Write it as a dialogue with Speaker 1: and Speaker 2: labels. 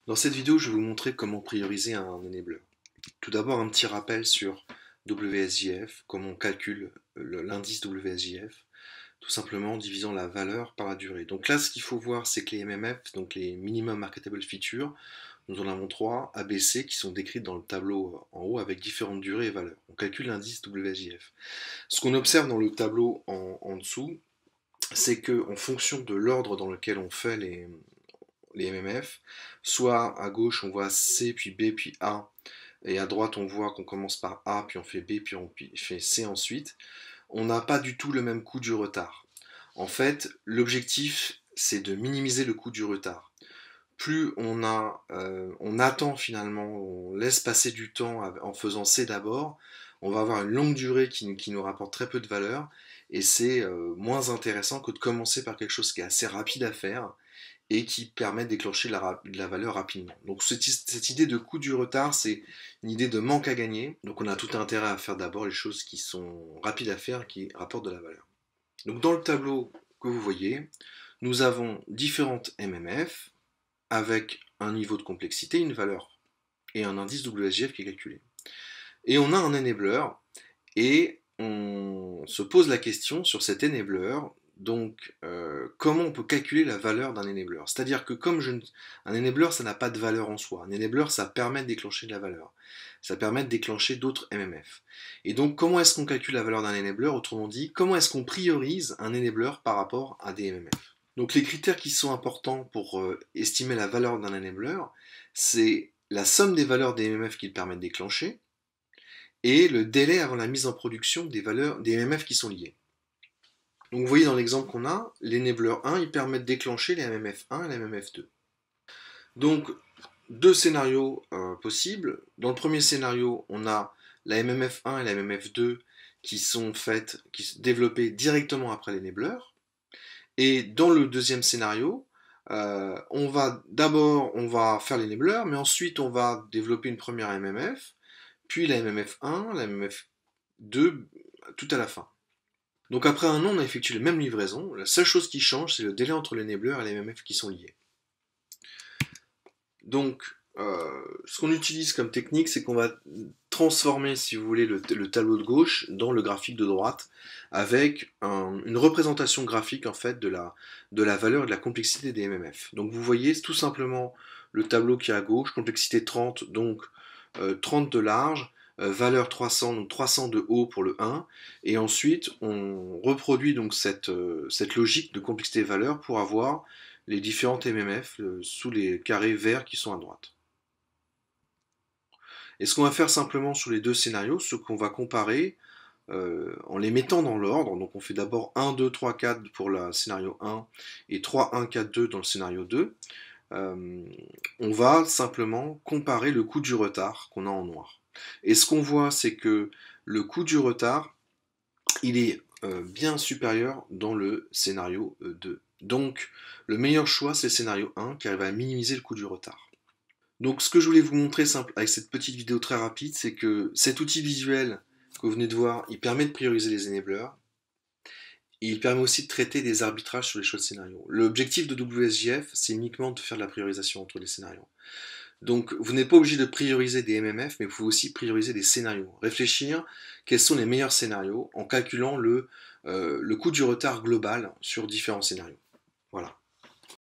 Speaker 1: Dans cette vidéo, je vais vous montrer comment prioriser un enabler. Tout d'abord, un petit rappel sur WSJF, comment on calcule l'indice WSJF, tout simplement en divisant la valeur par la durée. Donc là, ce qu'il faut voir, c'est que les MMF, donc les Minimum Marketable Features, nous en avons 3 ABC qui sont décrites dans le tableau en haut avec différentes durées et valeurs. On calcule l'indice WSJF. Ce qu'on observe dans le tableau en dessous, c'est qu'en fonction de l'ordre dans lequel on fait les MMF, soit à gauche on voit C puis B puis A, et à droite on voit qu'on commence par A puis on fait B puis on fait C ensuite, on n'a pas du tout le même coût du retard. En fait, l'objectif c'est de minimiser le coût du retard. Plus on attend finalement, on laisse passer du temps en faisant C d'abord, on va avoir une longue durée qui nous rapporte très peu de valeur, et c'est moins intéressant que de commencer par quelque chose qui est assez rapide à faire et qui permet de déclencher la valeur rapidement. Donc cette idée de coût du retard, c'est une idée de manque à gagner. Donc on a tout intérêt à faire d'abord les choses qui sont rapides à faire, qui rapportent de la valeur. Donc dans le tableau que vous voyez, nous avons différentes MMF avec un niveau de complexité, une valeur et un indice WSJF qui est calculé. Et on a un enabler et on se pose la question sur cet enabler. Donc, comment on peut calculer la valeur d'un enabler? C'est-à-dire que un enabler, ça n'a pas de valeur en soi. Un enabler, ça permet de déclencher de la valeur. Ça permet de déclencher d'autres MMF. Et donc, comment est-ce qu'on calcule la valeur d'un enabler? Autrement dit, comment est-ce qu'on priorise un enabler par rapport à des MMF? Donc, les critères qui sont importants pour estimer la valeur d'un enabler, c'est la somme des valeurs des MMF qu'il permet de déclencher et le délai avant la mise en production des valeurs des MMF qui sont liées. Donc vous voyez dans l'exemple qu'on a, l'enabler 1, il permet de déclencher les MMF1 et les MMF2. Donc, deux scénarios possibles. Dans le premier scénario, on a la MMF1 et la MMF2 qui sont développées directement après l'enabler. Et dans le deuxième scénario, on va faire l'enabler, mais ensuite on va développer une première MMF, puis la MMF1, la MMF2, tout à la fin. Donc après un an, on a effectué les mêmes livraisons. La seule chose qui change, c'est le délai entre l'enabler et les MMF qui sont liés. Donc, ce qu'on utilise comme technique, c'est qu'on va transformer, si vous voulez, le tableau de gauche dans le graphique de droite, avec une représentation graphique en fait de la valeur et de la complexité des MMF. Donc vous voyez tout simplement le tableau qui est à gauche, complexité 30, donc 30 de large, valeur 300, donc 300 de haut pour le 1, et ensuite on reproduit donc cette logique de complexité valeur pour avoir les différentes MMF sous les carrés verts qui sont à droite. Et ce qu'on va faire simplement sur les deux scénarios, ce qu'on va comparer en les mettant dans l'ordre, donc on fait d'abord 1, 2, 3, 4 pour le scénario 1 et 3, 1, 4, 2 dans le scénario 2, on va simplement comparer le coût du retard qu'on a en noir. Et ce qu'on voit, c'est que le coût du retard, il est bien supérieur dans le scénario 2. Donc, le meilleur choix, c'est le scénario 1 qui arrive à minimiser le coût du retard. Donc, ce que je voulais vous montrer avec cette petite vidéo très rapide, c'est que cet outil visuel que vous venez de voir, il permet de prioriser les enablers. Et il permet aussi de traiter des arbitrages sur les choix de scénarios. L'objectif de WSJF, c'est uniquement de faire de la priorisation entre les scénarios. Donc, vous n'êtes pas obligé de prioriser des MMF, mais vous pouvez aussi prioriser des scénarios. Réfléchir quels sont les meilleurs scénarios en calculant le coût du retard global sur différents scénarios. Voilà.